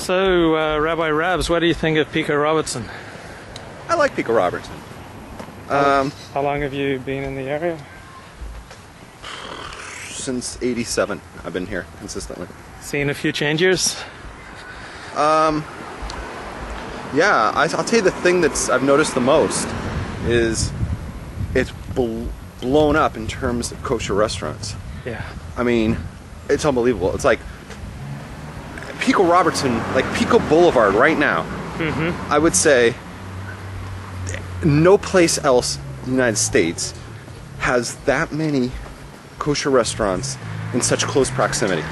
So, Rabbi Rabbs, what do you think of Pico Robertson? I like Pico Robertson. How long have you been in the area? Since '87, I've been here consistently. Seen a few changes? Yeah, I'll tell you the thing that's I've noticed the most is it's blown up in terms of kosher restaurants. Yeah. I mean, it's unbelievable. It's like Pico Robertson, like Pico Boulevard right now. I would say no place else in the United States has that many kosher restaurants in such close proximity.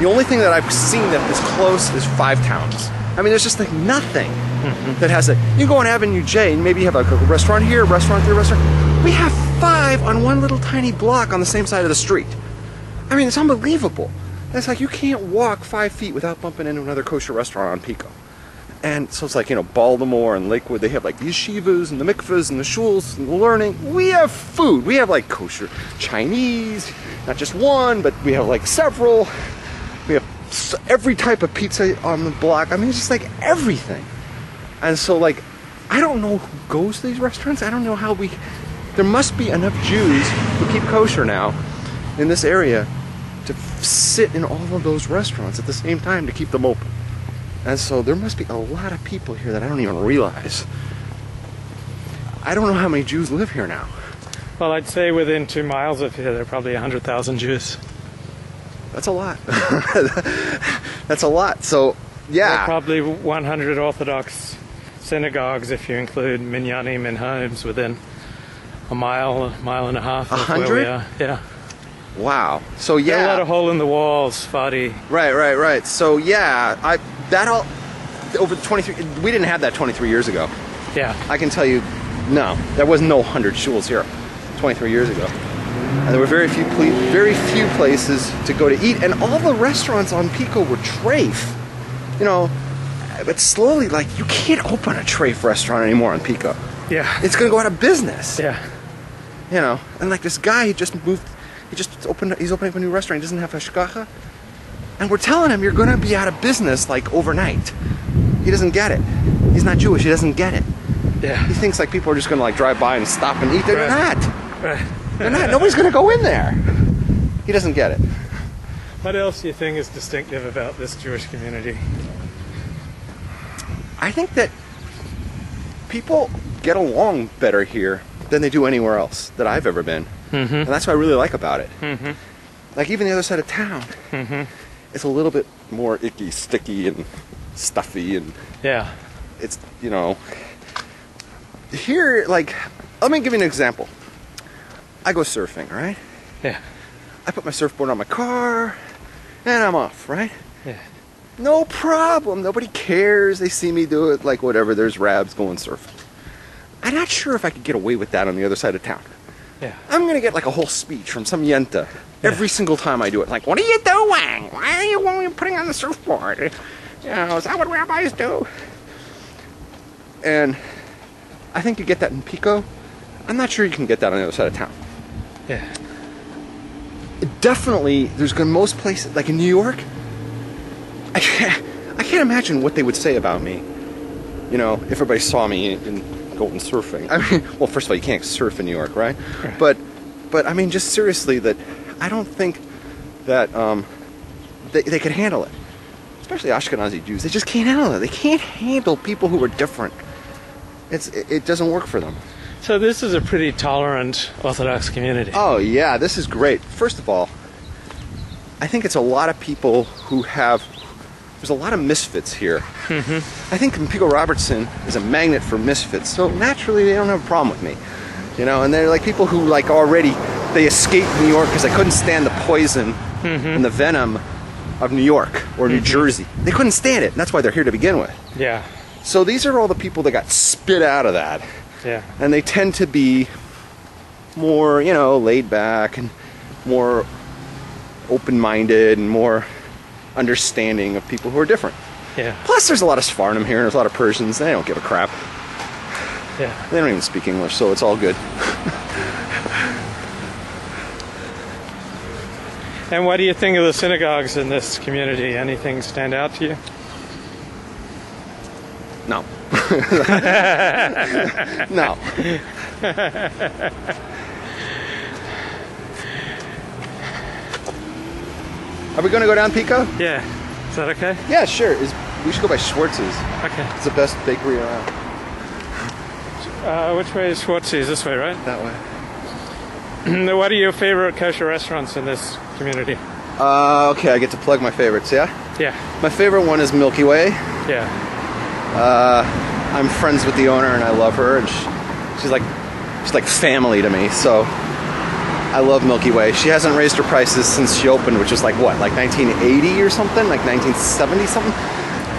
The only thing that I've seen that is close is Five Towns. I mean, there's just like nothing that has it. You go on Avenue J and maybe you have like a restaurant here, a restaurant there, a restaurant. We have 5 on one little tiny block on the same side of the street. I mean, it's unbelievable. It's like you can't walk 5 feet without bumping into another kosher restaurant on Pico. And so it's like, you know, Baltimore and Lakewood, they have like the yeshivas and the mikvahs and the shuls and the learning. We have food. We have like kosher Chinese, not just one, but we have like several. We have every type of pizza on the block. I mean, it's just like everything. And so like, I don't know who goes to these restaurants. I don't know how there must be enough Jews who keep kosher now in this area to sit in all of those restaurants at the same time to keep them open. And so there must be a lot of people here that I don't even realize. I don't know how many Jews live here now. Well, I'd say within 2 miles of here, there are probably 100,000 Jews. That's a lot. That's a lot. So, yeah. There are probably 100 Orthodox synagogues, if you include minyanim and homes, within a mile and a half of 100? where we are. Yeah. Wow. So, yeah. There are a lot of hole in the walls, Fadi. Right. So, yeah, over the 23, we didn't have that 23 years ago. Yeah. I can tell you, no, there was no 100 shuls here 23 years ago. And there were very few places to go to eat, and all the restaurants on Pico were treif. You know, but slowly, like, you can't open a treif restaurant anymore on Pico. Yeah. It's going to go out of business. Yeah. You know, and like this guy, he's opening up a new restaurant, he doesn't have hashgacha. And we're telling him, you're going to be out of business, like, overnight. He doesn't get it. He's not Jewish, he doesn't get it. Yeah. He thinks, like, people are just going to, like, drive by and stop and eat. They're not. Right. They're not. Nobody's going to go in there. He doesn't get it. What else do you think is distinctive about this Jewish community? I think that people get along better here than they do anywhere else that I've ever been. And that's what I really like about it. Like, even the other side of town, it's a little bit more icky, sticky, and stuffy, and Yeah. it's, you know, here, like, let me give you an example. I go surfing, right? Yeah. I put my surfboard on my car, and I'm off, right? Yeah. No problem. Nobody cares. They see me do it, like, whatever. There's Rabbs going surfing. I'm not sure if I could get away with that on the other side of town. Yeah. I'm going to get, like, a whole speech from some yenta every single time I do it. Like, what are you doing? Why are you putting on the surfboard? You know, is that what rabbis do? And I think you get that in Pico. I'm not sure you can get that on the other side of town. Yeah. Definitely, there's going to most places, like in New York, I can't imagine what they would say about me, you know, if everybody saw me going surfing. I mean, well, first of all, you can't surf in New York, right? But I mean, just seriously, that I don't think that they could handle it. Especially Ashkenazi Jews, they just can't handle it. They can't handle people who are different. It doesn't work for them. So this is a pretty tolerant Orthodox community. Oh, yeah, this is great. First of all, I think it's a lot of people who there's a lot of misfits here. I think Pico Robertson is a magnet for misfits, so naturally they don't have a problem with me. You know, and they're like people who, like, already, they escaped New York because they couldn't stand the poison and the venom of New York or New Jersey. They couldn't stand it, and that's why they're here to begin with. Yeah. So these are all the people that got spit out of that. Yeah. And they tend to be more, you know, laid back and more open-minded and more understanding of people who are different. Yeah. Plus, there's a lot of Sfarnim here, and there's a lot of Persians. They don't give a crap. Yeah. They don't even speak English, so it's all good. And what do you think of the synagogues in this community? Anything stand out to you? No. No. Are we going to go down Pico? Yeah. Is that okay? Yeah, sure. We should go by Schwartz's. Okay. It's the best bakery around. Which way is Schwartz's? This way, right? That way. What are your favorite kosher restaurants in this community? Okay, I get to plug my favorites, yeah? Yeah. My favorite one is Milky Way. Yeah. I'm friends with the owner and I love her, and she's like family to me, so I love Milky Way. She hasn't raised her prices since she opened, which was like what, like 1980 or something, like 1970 something,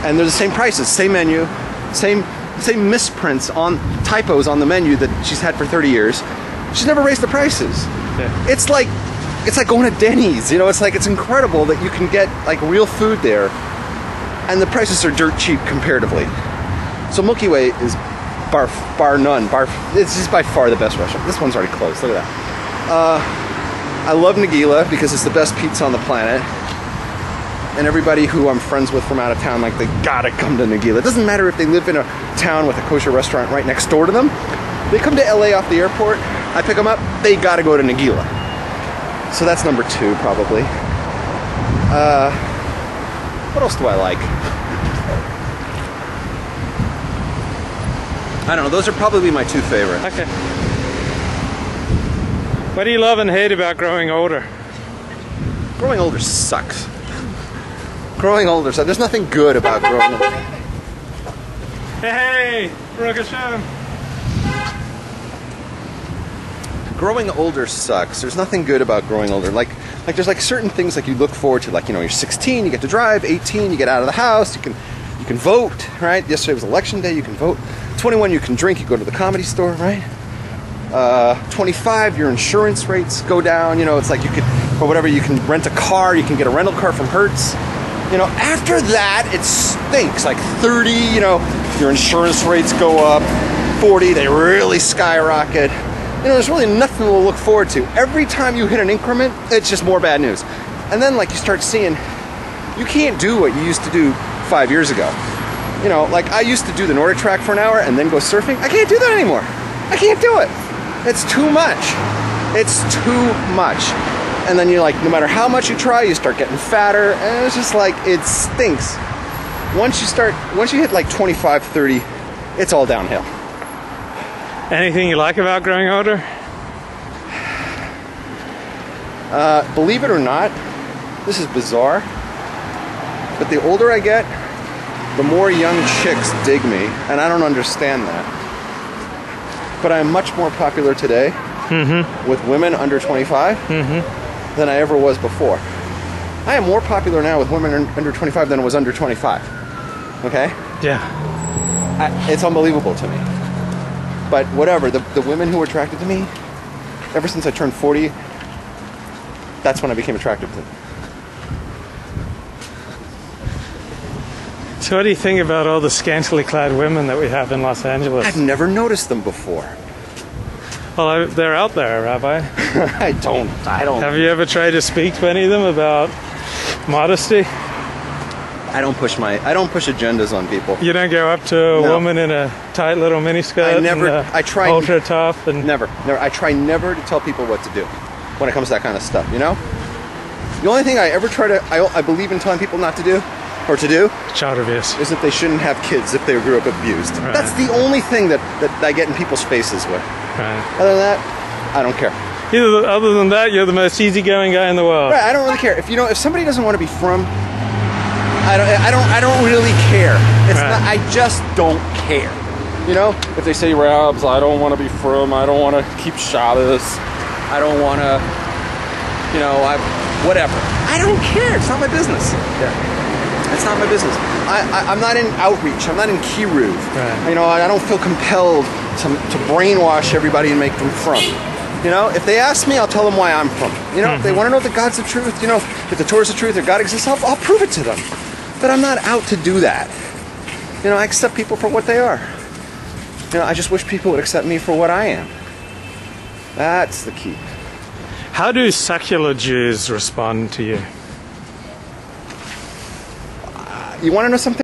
and they're the same prices, same menu, same misprints on typos on the menu that she's had for 30 years. She's never raised the prices. Yeah. It's like going to Denny's, you know. It's incredible that you can get like real food there, and the prices are dirt cheap comparatively. So Milky Way is bar none. It's just by far the best restaurant. This one's already closed. Look at that. I love Nagila because it's the best pizza on the planet. And everybody who I'm friends with from out of town, like, they gotta come to Nagila. It doesn't matter if they live in a town with a kosher restaurant right next door to them. They come to LA off the airport, I pick them up, they gotta go to Nagila. So that's number 2, probably. What else do I like? I don't know, those are probably my 2 favorites. Okay. What do you love and hate about growing older? Growing older sucks. Growing older sucks. There's nothing good about growing older. Hey, Baruch Hashem. Growing older sucks. There's nothing good about growing older. Like there's like certain things like you look forward to. Like, you know, you're 16, you get to drive. 18, you get out of the house. You can vote, right? Yesterday was election day. You can vote. 21, you can drink. You go to the comedy store, right? 25, your insurance rates go down. You know, it's like you could, or whatever, you can rent a car. You can get a rental car from Hertz. You know, after that, it stinks. Like 30, you know, your insurance rates go up. 40, they really skyrocket. You know, there's really nothing to look forward to. Every time you hit an increment, it's just more bad news. And then, like, you start seeing, you can't do what you used to do 5 years ago. You know, like, I used to do the Nordic track for an hour and then go surfing. I can't do that anymore. I can't do it. It's too much. It's too much. And then you're like, no matter how much you try, you start getting fatter, and it's just like, it stinks. Once you hit like 25, 30, it's all downhill. Anything you like about growing older? Believe it or not, this is bizarre, but the older I get, the more young chicks dig me, and I don't understand that. But I'm much more popular today with women under 25 than I ever was before. I am more popular now with women under 25 than I was under 25. Okay? Yeah. It's unbelievable to me. But whatever, the women who were attracted to me, ever since I turned 40, that's when I became attracted to them. So what do you think about all the scantily clad women that we have in Los Angeles? I've never noticed them before. Well, they're out there, Rabbi. I don't. Have you ever tried to speak to any of them about modesty? I don't push agendas on people. You don't go up to a woman in a tight little miniskirt. I try ultra tough and never. I try never to tell people what to do when it comes to that kind of stuff. You know, the only thing I ever try to, I believe in telling people not to do, or to do, child abuse, is that they shouldn't have kids if they grew up abused. Right. That's the only thing that I get in people's faces with. Right. Other than that, I don't care. Other than that, you're the most easygoing guy in the world. Right. I don't really care. If somebody doesn't want to be from, I don't really care. It's right. not, I just don't care. You know, if they say Rabbs, I don't want to be from, I don't want to keep Shabbos, I don't want to, you know, whatever. I don't care. It's not my business. Yeah. It's not my business. I'm not in outreach. I'm not in Kiruv. Right. You know, I don't feel compelled to brainwash everybody and make them from. You know, if they ask me, I'll tell them why I'm from. You know, if they want to know that God's the truth, you know, if the Torah's the truth or God exists, I'll prove it to them. But I'm not out to do that. You know, I accept people for what they are. You know, I just wish people would accept me for what I am. That's the key. How do secular Jews respond to you? You want to know something?